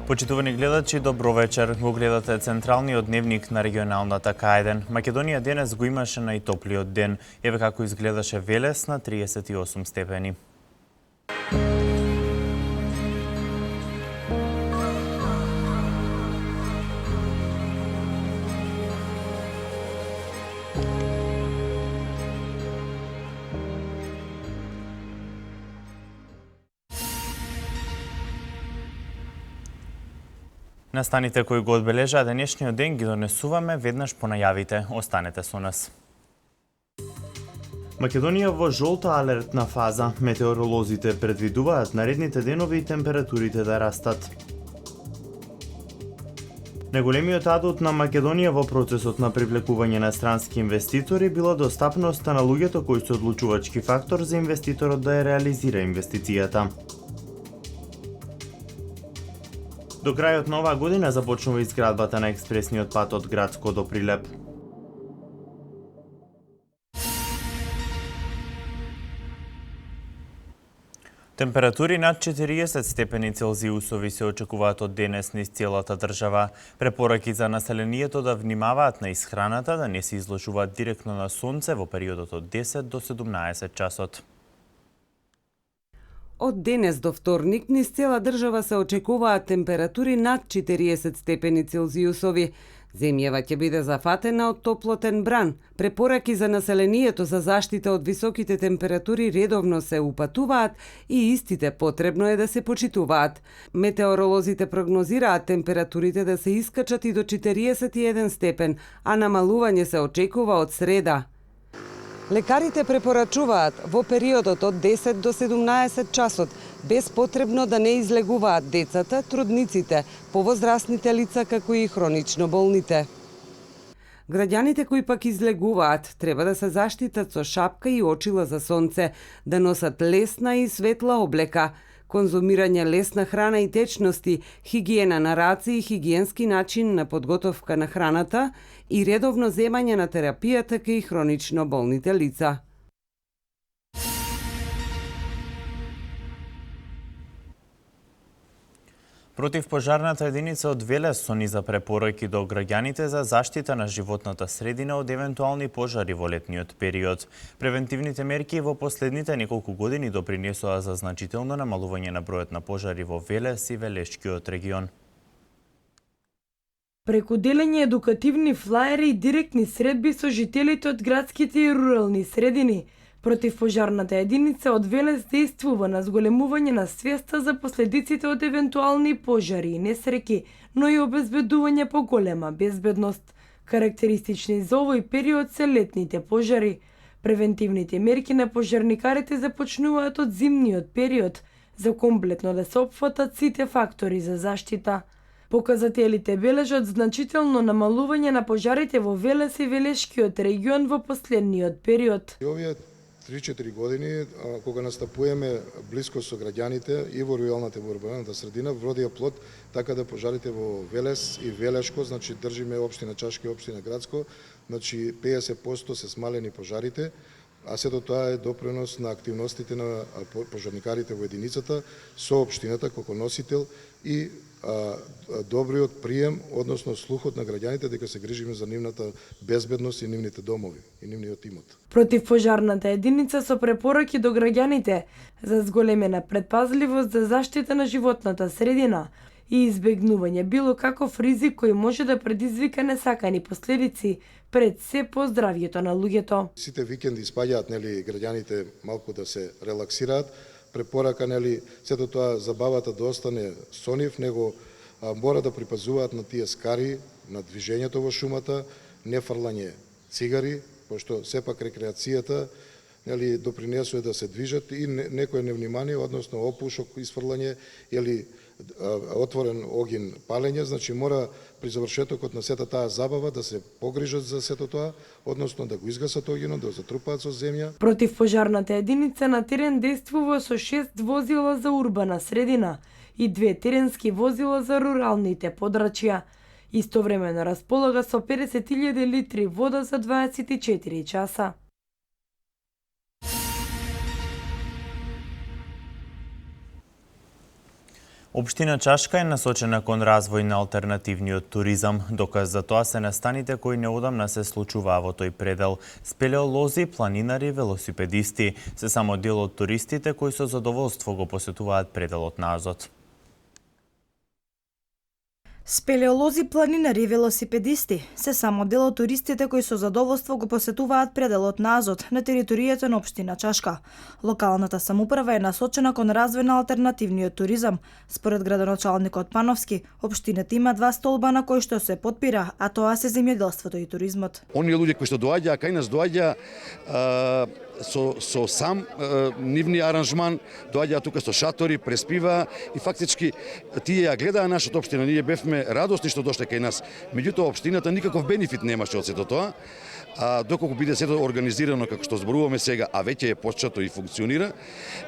Почитувани гледачи, добро вечер. Го гледате централниот дневник на регионалната К1. Македонија денес го имаше најтоплиот ден. Еве како изгледаше Велес на 38 степени. Настаните кои го одбележаа денешниот ден ги донесуваме веднаш по најавите. Останете со нас. Македонија во жолта алертна фаза. Метеоролозите предвидуваат наредните денови и температурите да растат. Најголемиот адут на Македонија во процесот на привлекување на странски инвеститори била достапноста на луѓето кои се одлучувачки фактор за инвеститорот да ја реализира инвестицијата. До крајот на оваа година започнува изградбата на експресниот пат од Градско до Прилеп. Температури над 40 степени Целзиусови се очекуваат од денес низ целата држава. Препораки за населението да внимаваат на исхраната, да не се изложуваат директно на сонце во периодот од 10 до 17 часот. Од денес до вторник низ цела држава се очекуваат температури над 40 степени Целзиусови. Земјава ќе биде зафатена од топлотен бран. Препораки за населението за заштита од високите температури редовно се упатуваат и истите потребно е да се почитуваат. Метеоролозите прогнозираат температурите да се искачат и до 41 степен, а намалување се очекува од среда. Лекарите препорачуваат во периодот од 10 до 17 часот без потребно да не излегуваат децата, трудниците, повозрасните лица како и хронично болните. Граѓаните кои пак излегуваат треба да се заштитат со шапка и очила за сонце, да носат лесна и светла облека, конзумирање лесна храна и течности, хигиена на раце и хигиенски начин на подготовка на храната и редовно земање на терапијата кај хронично болните лица. Противпожарната единица од Велес со низа препораки до граѓаните за заштита на животната средина од евентуални пожари во летниот период. Превентивните мерки во последните неколку години допринесоа за значително намалување на бројот на пожари во Велес и Велешкиот регион. Преку делење едукативни флаери и директни средби со жителите од градските и рурални средини, противпожарната единица од Велес действува на зголемување на свеста за последиците од евентуални пожари и несреки, но и обезбедување поголема безбедност. Карактеристични за овој период се летните пожари. Превентивните мерки на пожарникарите започнуваат од зимниот период, за комплетно да се опфатат сите фактори за заштита. Показателите бележат значително намалување на пожарите во Велес и Велешкиот регион во последниот период. 3-4 години, кога настапуваме близко со граѓаните и во руралната и во урбаната средина, вродија плод, така да пожарите во Велес и Велешко, значи држиме општина Чашка и општина Градско, значи 50% се смалени пожарите, а сето тоа е допринос на активностите на пожарникарите во единицата со општината како носител и добриот прием, односно слухот на граѓаните дека се грижиме за нивната безбедност и нивните домови и нивниот имот. Противпожарната единица со препораки до граѓаните за зголемена предпазливост за заштита на животната средина и избегнување било каков ризик кој може да предизвика несакани последици пред се по здравјето на луѓето. Сите викенди испаѓаат граѓаните малку да се релаксираат. Препорака сето тоа забавата да остане со нив, него мора да припазуваат на тие скари, на движењето во шумата, не фрлање цигари, пошто сепак рекреацијата допринесува да се движат и некое невнимание, односно опушок, изфрлање или отворен огин палење, значи мора при завршетокот на сета таа забава да се погрижат за сето тоа, односно да го изгасат огинот, да го затрупаат со земја. Противпожарната единица на терен действува со 6 возила за урбана средина и 2 теренски возила за руралните подрачја. Истовремено располага со 50.000 литри вода за 24 часа. Општина Чашка е насочена кон развој на алтернативниот туризам. Доказ за тоа се настаните кои неодамна се случуваа во тој предел. Спелеолози, планинари, велосипедисти се само дел од туристите кои со задоволство го посетуваат пределот на Азот. Спелеолози, планинари и велосипедисти се само дел од туристите кои со задоволство го посетуваат пределот на Азот на територијата на општина Чашка. Локалната самоуправа е насочена кон развој на алтернативниот туризам. Според градоначалникот Пановски, општината има два столба на кои што се потпира, а тоа се земјоделството и туризмот. Оние луѓе кои што доаѓаа кај нас доаѓаа со сам нивни аранжман, доаѓаа тука со шатори, преспиваа и фактички тие ја гледаа нашата општина. Ние бевме радосни што дошле кај нас. Меѓутоа општината никаков бенефит немаше од сето тоа. Доколку биде сето организирано како што зборуваме сега, а веќе е почето и функционира,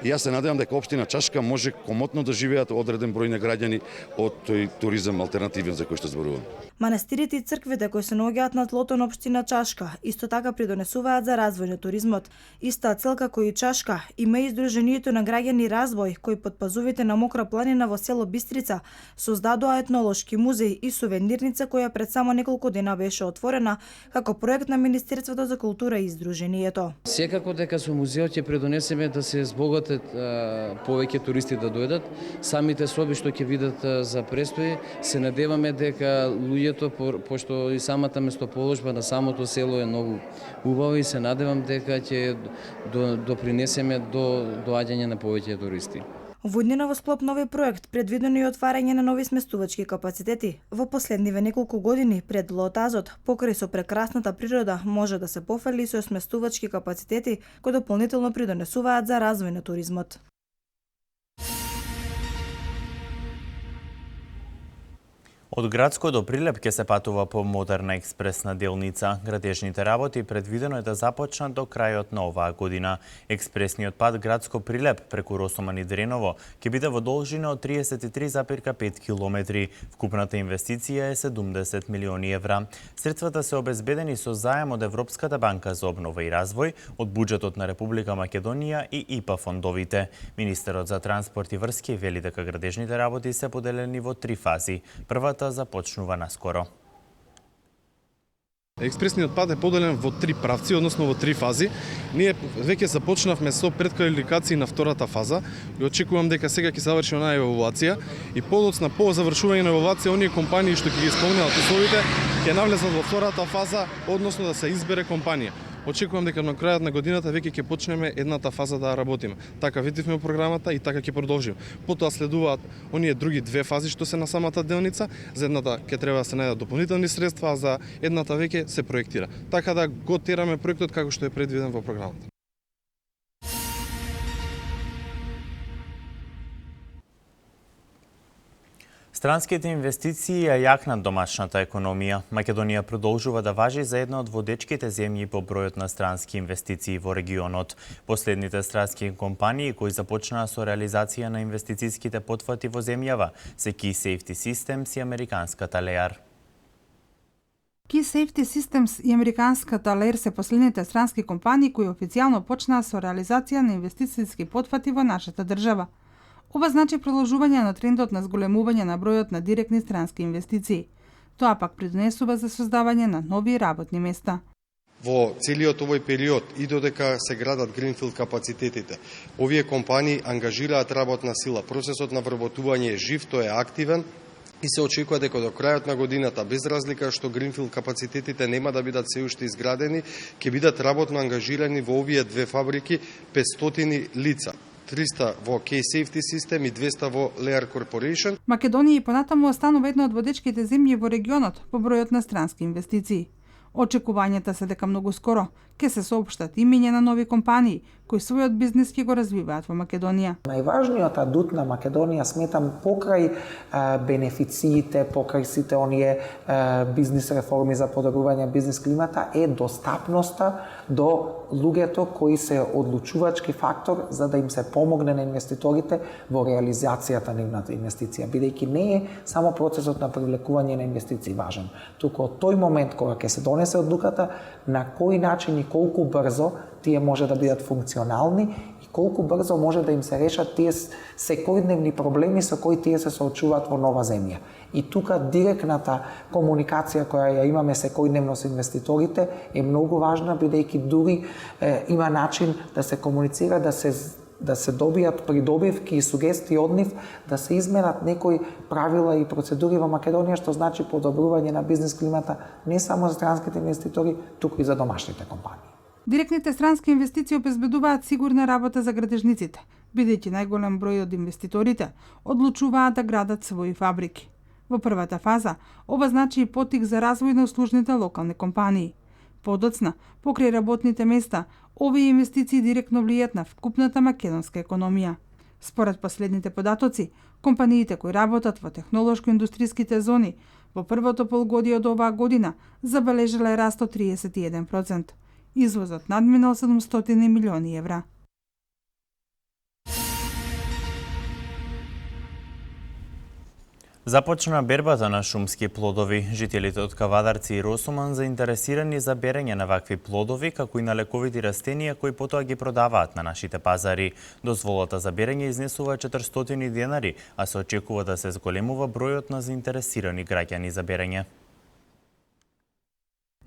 и јас се надевам дека општина Чашка може комотно да живеат одреден број на граѓани од тој туризам алтернативен за кој што зборувам. Манастирите и црквите кои се наоѓаат на тлото на општина Чашка исто така придонесуваат за развој на туризмот. Иста цел како и Чашка има и Сдруженијето на граѓани Развој, кои под пазувите на Мокра планина во село Бистрица создадоа етнолошки музеј и сувенирница која пред само неколку дена беше отворена како проект на Министерството за култура и Сдруженијето. Секако дека со музеот ќе предонесеме да се збогатат повеќе туристи да дојдат. Самите соби што ќе видат за престои, се надеваме дека луѓето, пошто и самата местоположба на самото село е многу убава и се надевам дека ќе допринесеме до доаѓање на повеќе туристи. Во иднина во склоп нови проект предвидено и отварање на нови сместувачки капацитети. Во последниве неколку години пределот Азот, покрај со прекрасната природа, може да се пофали со сместувачки капацитети кои дополнително придонесуваат за развој на туризмот. Од Градско до Прилеп ќе се патува по модерна експресна делница. Градежните работи предвидено е да започнат до крајот на оваа година. Експресниот пат Градско-Прилеп преку Росоман и Дреново ќе биде во должина од 33,5 километри. Вкупната инвестиција е 70 милиони евра. Средствата се обезбедени со заем од Европската банка за обнова и развој, од буџетот на Република Македонија и ИПА фондовите. Министерот за транспорт и врски вели дека градежните работи се поделени во 3 фази. Првата започнува наскоро. Експресниот пат е поделен во 3 правци, односно во 3 фази. Ние веќе започнавме со предквалификации на втората фаза и очекувам дека сега ќе заврши онаа евалуација и подоцна по завршување на евалуација оние компании што ќе ги исполнуваат условите ќе навлезат во втората фаза, односно да се избере компанија. Очекувам дека на крајот на годината веќе ќе почнеме едната фаза да работиме. Така видивме програмата и така ќе продолжиме. Потоа следуваат оние други 2 фази што се на самата делница. За едната ќе треба да се најдат дополнителни средства, а за едната веќе се проектира. Така да го тераме проектот како што е предвиден во програмата. Странските инвестиции ја јакнат домашната економија. Македонија продолжува да важи за една од водечките земји по бројот на странски инвестиции во регионот. Последните странски компании кои започнаа со реализација на инвестицијските потфати во земјава се Key Safety Systems и американската Lear. Key Safety Systems и американската Lear се последните странски компании кои официјално почнаа со реализација на инвестицијски потфати во нашата држава. Ова значи продолжување на трендот на зголемување на бројот на директни странски инвестиции. Тоа пак придонесува за создавање на нови работни места. Во целиот овој период и додека се градат гринфилд капацитетите, овие компании ангажираат работна сила. Процесот на вработување е жив, тој е активен и се очекува дека до крајот на годината, без разлика што гринфилд капацитетите нема да бидат се уште изградени, ќе бидат работно ангажирани во овие 2 фабрики 500 лица. 300 во Key Safety System и 200 во Lear Corporation. Македонија и понатаму останува една од водечките земји во регионот по бројот на странски инвестиции. Очекувањата се дека многу скоро ќе се соопштат имиња на нови компании кои својот бизнис ќе го развиваат во Македонија. Најважниот адут на Македонија сметам покрај бенефициите, покрај сите оние бизнис реформи за подобрување бизнис климата е достапноста до луѓето кои се одлучувачки фактор за да им се помогне на инвеститорите во реализацијата на нивната инвестиција, бидејќи не е само процесот на привлекување на инвестиции важен, туку од тој момент кога ќе се донесе одлуката на кој начин и колку брзо тие може да бидат функционални функционални и колку брзо може да им се решат тие секојдневни проблеми со кои тие се соочуваат во нова земја. И тука директната комуникација која ја имаме секојдневно со инвеститорите е многу важна, бидејќи дури има начин да се комуницира, да се добијат придобивки и сугестии од нив, да се изменат некои правила и процедури во Македонија, што значи подобрување на бизнес климата не само за странските инвеститори, туку и за домашните компании. Директните странски инвестиции обезбедуваат сигурна работа за градежниците, бидејќи најголем број од инвеститорите одлучуваат да градат своји фабрики. Во првата фаза, ова значи и поттик за развој на услужните локални компании. Подоцна, покрај работните места, овие инвестиции директно влијат на вкупната македонска економија. Според последните податоци, компаниите кои работат во технолошко-индустријските зони во првото полугодие од оваа година забележале раст од 31%. Извозот надминал 700 милиони евра. Започна бербата на шумски плодови. Жителите од Кавадарци и Росуман заинтересирани за берење на вакви плодови, како и на лековити растенија кои потоа ги продаваат на нашите пазари. Дозволата за берење изнесува 400 денари, а се очекува да се зголемува бројот на заинтересирани граѓани за берење.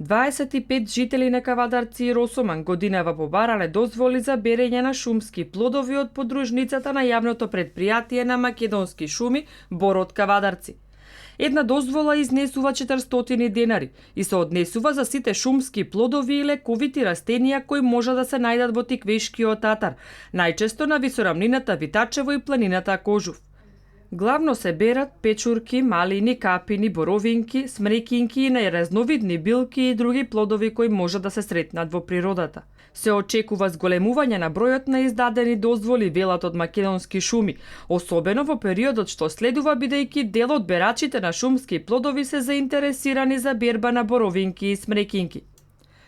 25 жители на Кавадарци и Росуман годинава побарале дозволи за берење на шумски плодови од подружницата на јавното предпријатие на македонски шуми Бор од Кавадарци. Една дозвола изнесува 400 денари и се однесува за сите шумски плодови и лековити растенија кои може да се најдат во Тиквешкиот татар, најчесто на висорамнината Витачево и планината Кожув. Главно се берат печурки, малини, капини, боровинки, смрекинки и најразновидни билки и други плодови кои може да се сретнат во природата. Се очекува зголемување на бројот на издадени дозволи, велат од македонски шуми, особено во периодот што следува, бидејќи дел од берачите на шумски плодови се заинтересирани за берба на боровинки и смрекинки.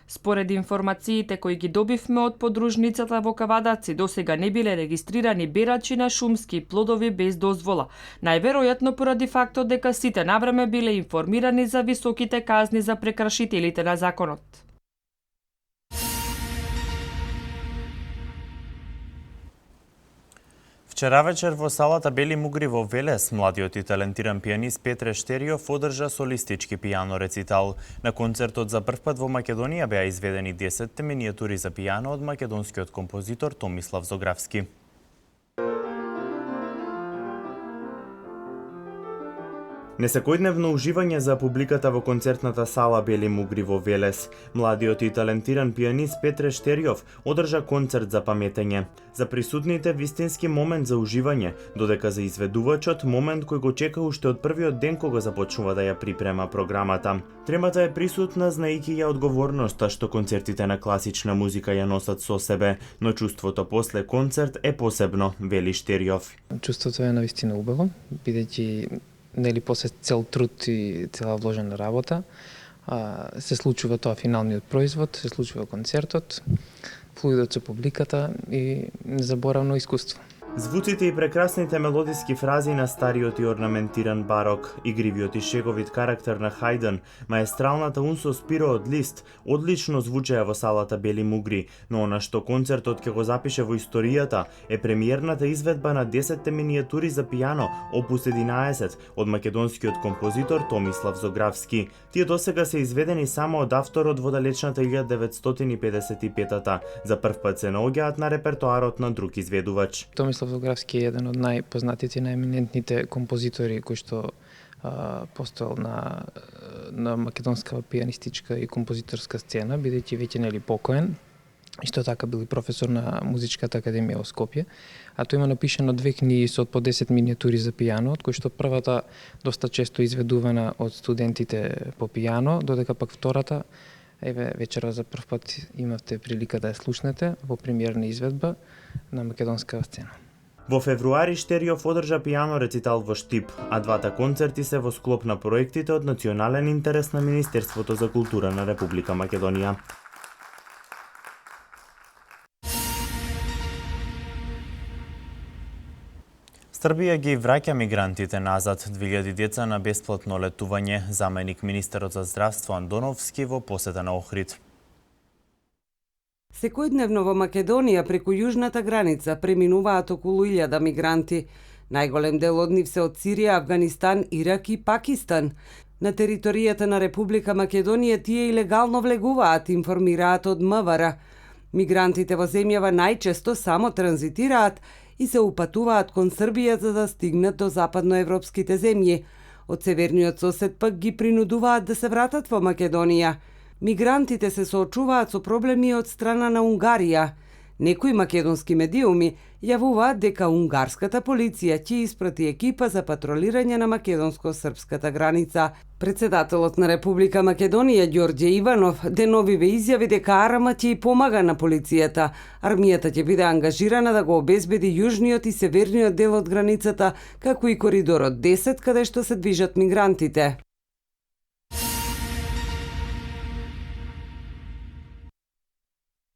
Според информациите кои ги добивме од подружницата во Кавадарци, досега не биле регистрирани берачи на шумски плодови без дозвола, најверојатно поради фактот дека сите навреме биле информирани за високите казни за прекршителите на законот. Вчера вечер во салата Бели Мугри во Велес, младиот и талентиран пианист Петре Штериов одржа солистички пијано рецитал. На концертот за првпат во Македонија беа изведени 10 минијатури за пијано од македонскиот композитор Томислав Зографски. Несекојдневно уживање за публиката во концертната сала Бели Мугри во Велес. Младиот и талентиран пианист Петре Штериов одржа концерт за паметење. За присутните вистински момент за уживање, додека за изведувачот момент кој го чека уште од првиот ден кога започнува да ја припрема програмата. Тремата е присутна знаејќи ја одговорноста што концертите на класична музика ја носат со себе, но чувството после концерт е посебно, вели Штериов. Чувството е навистина убаво, бидејќи нели после цел труд и цела вложена работа, се случува тоа финалниот производ, се случува концертот, флуидот со публиката и незаборавно искуство. Звуците и прекрасните мелодиски фрази на стариот и орнаментиран барок, игривиот и шеговит карактер на Хајден, маестралната ун со Спиро од Лист, одлично звучеа во салата Бели Мугри, но она што концертот ќе го запише во историјата е премиерната изведба на 10 минијатури за пијано, опус 11, од македонскиот композитор Томислав Зографски. Тие досега се изведени само од авторот во далечната 1955-та. За првпат се наоѓаат на репертоарот на друг изведувач. Томислав Зографски е еден од најпознатите и најеминентните композитори кои што постоел на македонска пианистичка и композиторска сцена, бидејќи веќе нели покоен. Исто така бил и професор на Музичката академија во Скопје, а тој има напишано 2 книги со по 10 минијатури за пијано, од кои што првата доста често изведувана од студентите по пијано, додека пак втората, еве вечера за прв пат имавте прилика да ја слушнете во премиерна изведба на македонска сцена. Во февруари Штериов одржа пијано рецитал во Штип, а двата концерти се во склоп на проектите од национален интерес на Министерството за култура на Република Македонија. Србија ги враќа мигрантите назад, 2000 деца на бесплатно летување, заменик министерот за здравство Андоновски во посета на Охрид. Секојдневно во Македонија преку јужната граница преминуваат околу 1000 мигранти. Најголем дел од нив се од Сирија, Авганистан, Ирак и Пакистан. На територијата на Република Македонија тие илегално влегуваат, информираат од МВР. Мигрантите во земјава најчесто само транзитираат и се упатуваат кон Србија за да стигнат до западноевропските земји. Од северниот сосед пак ги принудуваат да се вратат во Македонија. Мигрантите се соочуваат со проблеми од страна на Унгарија. Некои македонски медиуми јавуваат дека унгарската полиција ќе испрати екипа за патролирање на македонско-српската граница. Председателот на Република Македонија Ѓорѓе Иванов деновиве изјави дека Арама ќе и помага на полицијата. Армијата ќе биде ангажирана да го обезбеди јужниот и северниот дел од границата, како и коридорот 10 каде што се движат мигрантите.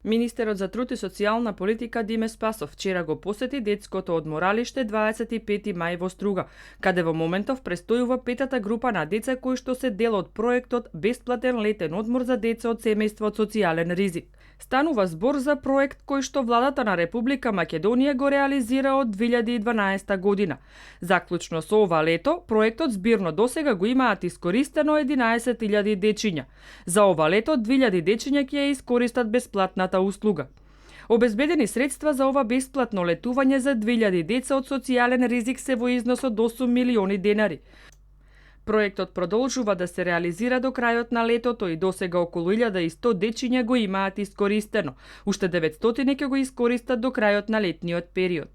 Министерот за труд и социјална политика Диме Спасов вчера го посети детското одморалиште 25 мај во Струга, каде во моментов престојува петата група на деца кои што се дел од проектот Бесплатен летен одмор за деца од семејства од социјален ризик. Станува збор за проект кој што владата на Република Македонија го реализира од 2012 година. Заклучно со ова лето, проектот збирно досега го имаат искористено 11.000 дечиња. За ова лето 2000 дечиња ќе ја искористат бесплатната услуга. Обезбедени средства за ова бесплатно летување за 2000 деца од социјален ризик се во износ од 8 милиони денари. Проектот продолжува да се реализира до крајот на летото и досега околу 1100 дечиња го имаат искористено. Уште 900 ќе го искористат до крајот на летниот период.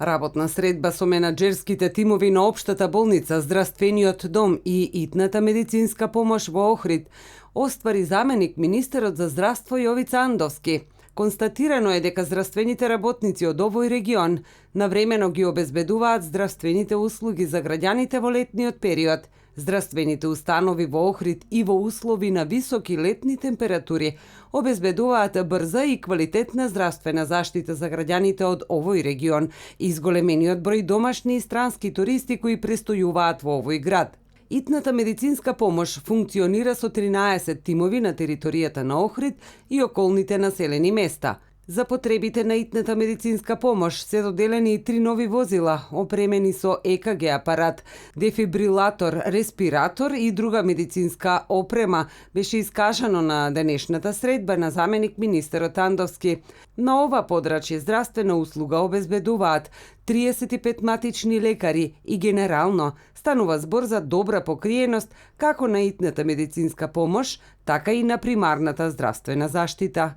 Работна средба со менаџерските тимови на Општата болница, Здравствениот дом и итната медицинска помош во Охрид оствари заменик министерот за здравство Јовица Андовски. Констатирано е дека здравствените работници од овој регион навремено ги обезбедуваат здравствените услуги за граѓаните во летниот период. Здравствените установи во Охрид и во услови на високи летни температури обезбедуваат брза и квалитетна здравствена заштита за граѓаните од овој регион и зголемениот број домашни и странски туристи кои престојуваат во овој град. Итната медицинска помош функционира со 13 тимови на територијата на Охрид и околните населени места. За потребите на итната медицинска помош се доделени и 3 нови возила, опремени со ЕКГ апарат, дефибрилатор, респиратор и друга медицинска опрема, беше искажано на денешната средба на заменик министерот Андовски. На ова подрачје здравствена услуга обезбедуваат 35 матични лекари и генерално станува збор за добра покриеност како на итната медицинска помош, така и на примарната здравствена заштита.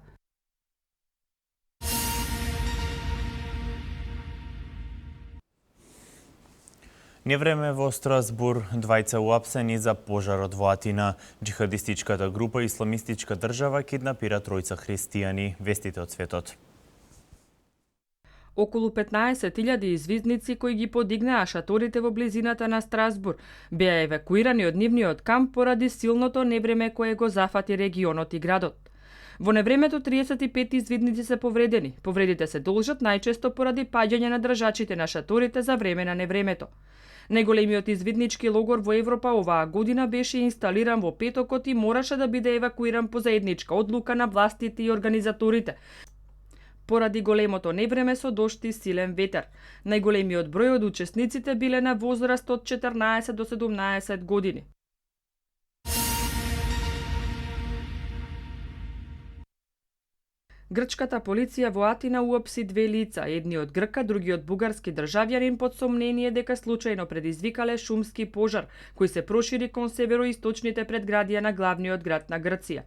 Невреме во Страсбур, двајца уапсени за пожарот во Атина. Джихадистичката група Исламистичка држава киднапира тројца христијани. Вестите од светот. Околу 15.000 извизници кои ги подигнаа шаторите во близината на Страсбур беа евакуирани од нивниот камп поради силното невреме кое го зафати регионот и градот. Во невремето 35 извидници се повредени. Повредите се должат најчесто поради паѓање на држачите на шаторите за време на невремето. Најголемиот извиднички логор во Европа оваа година беше инсталиран во петокот и мораше да биде евакуиран по заедничка одлука на властите и организаторите, поради големото невреме со дожд и силен ветер. Најголемиот број од учесниците биле на возраст од 14 до 17 години. Грчката полиција во Атина уапси 2 лица, едниот Грка, другиот бугарски државјанин под сомнение дека случајно предизвикале шумски пожар кој се прошири кон североисточните предградија на главниот град на Грција.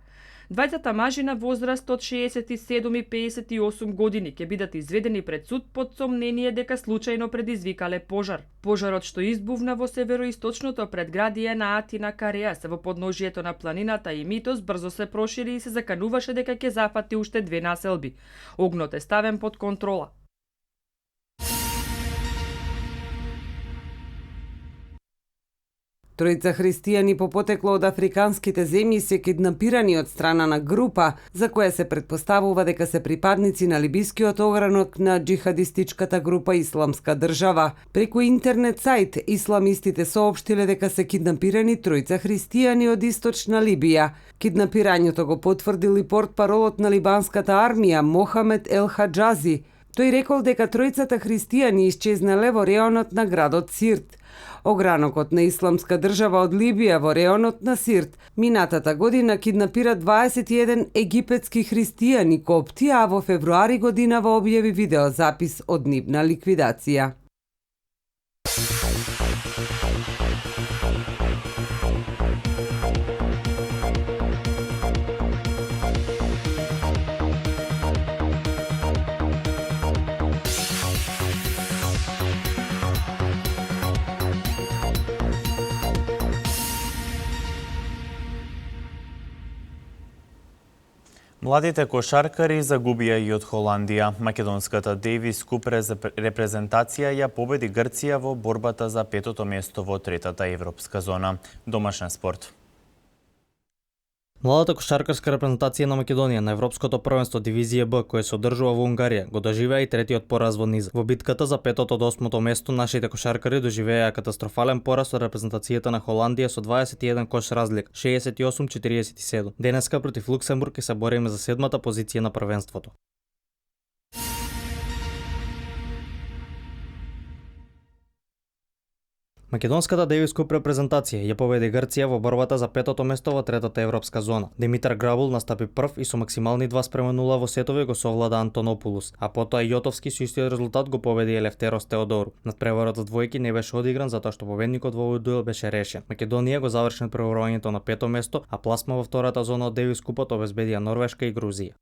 Двајцата мажи на возраст од 67 и 58 години ќе бидат изведени пред суд под сомнение дека случајно предизвикале пожар. Пожарот што избувна во североисточното предградие на Атина Кареас во подножието на планината и Митос брзо се прошири и се закануваше дека ќе зафати уште 2 населби. Огнот е ставен под контрола. Тројца христијани по потекло од африканските земји се киднапирани од страна на група за која се претпоставува дека се припадници на либискиот огранок на џихадистичката група Исламска држава. Преку интернет сајт исламистите соопштиле дека се киднапирани тројца христијани од источна Либија. Киднапирањето го потврдил и портпаролот на либанската армија Мохамед Ел Хаджази. Тој рекол дека тројцата христијани исчезнале во реонот на градот Сирт. Огранокот на Исламска држава од Либија во реонот на Сирт минатата година киднапира 21 египетски христијани копти, а во февруари годинава објави видеозапис од нивна ликвидација. Младите кошаркари загубија и од Холандија. Македонската Дейвис Куп репрезентација ја победи Грција во борбата за петото место во третата европска зона. Домашен спорт. Младата кошаркарска репрезентација на Македонија на Европското првенство дивизија Б, кој се одржува во Унгарија, го доживеа и третиот пораз во низа. Во битката за петото до осмото место, нашите кошаркари доживеа катастрофален пораз од репрезентацијата на Холандија со 21 кош разлика, 68-47. Денеска против Луксембург ќе се бориме за седмата позиција на првенството. Македонската Дейвис Куп репрезентација ја победи Грција во борбата за петото место во третата европска зона. Димитар Грабул настапи прв и со максимални 2:0 во сетови го совлада Антонопулус, а потоа Јотовски со истиот резултат го победи Елефтерос Теодору. Надпреварот за двојки не беше одигран затоа што победникот во овој дуел беше решен. Македонија го заврши надпреварувањето на пето место, а пласма во втората зона од Дейвис Купот обезбедија Норвешка и Грузија.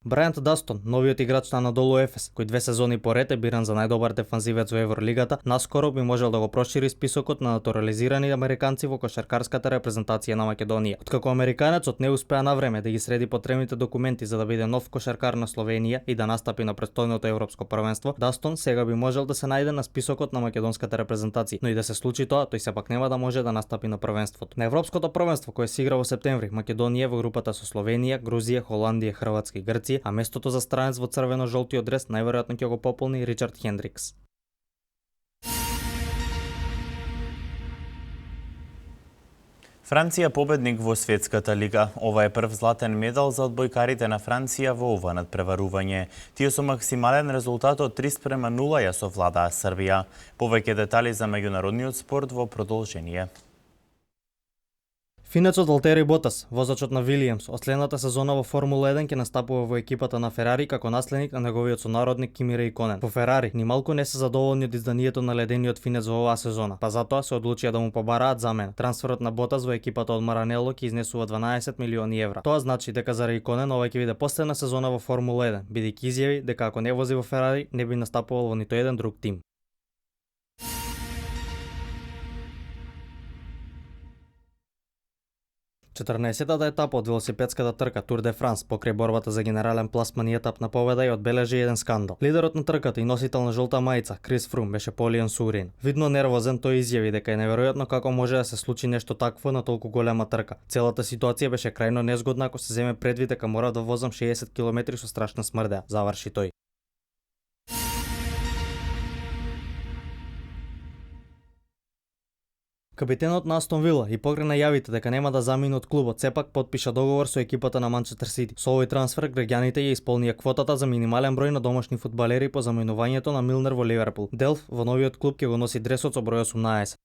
Брајант Дастон, новиот играч на Анадолу Ефес, кој 2 сезони поред е биран за најдобар дефанзивец во Евролигата, наскоро би можел да го прошири списокот на натурализирани американци во кошаркарската репрезентација на Македонија. Откако американецот не успеа на време да ги среди потребните документи за да биде нов кошаркар на Словенија и да настапи на престојното европско првенство, Дастон сега би можел да се најде на списокот на македонската репрезентација, но и да се случи тоа, тој сепак нема да може да настапи на првенството. На европското првенство кое се игра во септември, Македонија во групата со Словенија, Грузија, Холандија, Хрватска и Грција, а местото за странец во црвено-жолтиот дрес најверојатно ќе го пополни Ричард Хендрикс. Франција победник во светската лига. Ова е прв златен медал за одбојкарите на Франција во ова надпреварување. Тие со максимален резултат од 3:0 ја совладаа Србија. Повеќе детали за меѓународниот спорт во продолжение. Финецот Валтери Ботас, возачот на Вилијамс, од следната сезона во Формула 1 ќе настапува во екипата на Ферари како наследник на неговиот сонародник Кими Рејконен. Во Ферари ни малку не се задоволни од изданието на ледениот финец во оваа сезона, па затоа се одлучија да му побараат замена. Трансферот на Ботас во екипата од Маранело ќе изнесува 12 милиони евра. Тоа значи дека за Рејконен ова ќе биде последна сезона во Формула 1, бидејќи изјави дека ако не вози во Ферари, не би настапувал во ниту еден друг тим. Четрнаесеттата етапа од велосипедската трка Тур де Франс покрај борбата за генерален пласман и етап на победа ја одбележи еден скандал. Лидерот на трката и носител на жолта мајца, Крис Фрум, беше полиен со урин. Видно нервозен, тој изјави дека е неверојатно како може да се случи нешто такво на толку голема трка. Целата ситуација беше крајно незгодна ако се земе предвид дека мора да возам 60 км со страшна смрдеа, заврши тој. Капитенот на Астон Вила и покрај најавите дека нема да замине од клубот, сепак потпиша договор со екипата на Манчестер Сити. Со овој трансфер граѓаните ја исполнија квотата за минимален број на домашни фудбалери по заминувањето на Милнер во Ливерпул. Делф во новиот клуб ќе го носи дресот со број 18.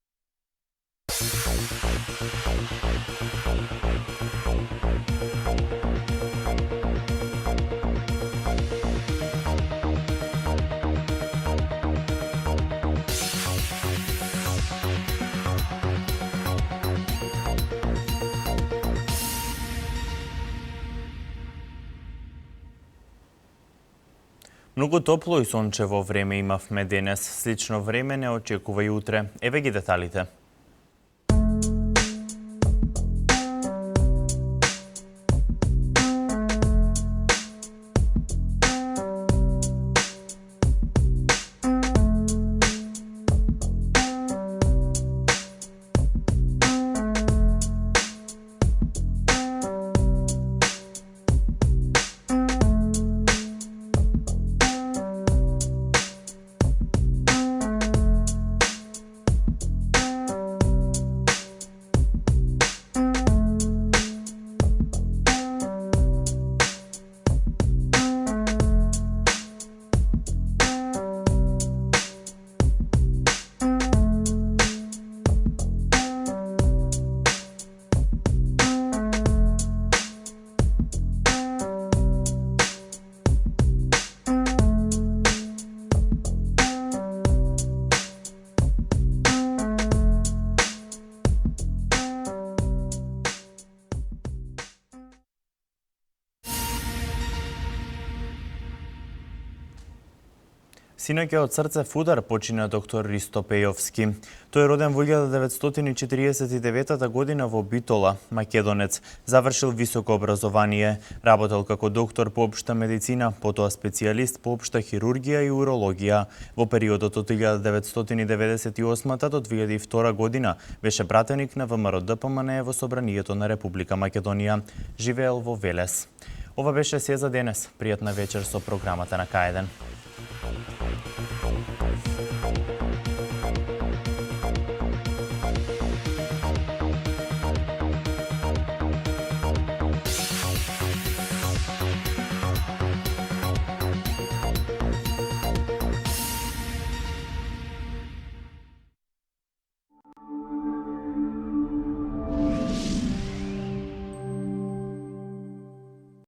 Многу топло и сончево време имавме денес. Слично време не очекува и утре. Еве ги деталите. Синоќа од срцев удар почина доктор Ристо Пејовски. Тој е роден во 1949 година во Битола, македонец. Завршил високо образование, работел како доктор по општа медицина, потоа специјалист по општа хирургија и урологија. Во периодот од 1998 до 2002 година беше пратеник на ВМРО ДПМНЕ во Собранието на Република Македонија. Живеел во Велес. Ова беше се за денес. Пријатна вечер со програмата на К1.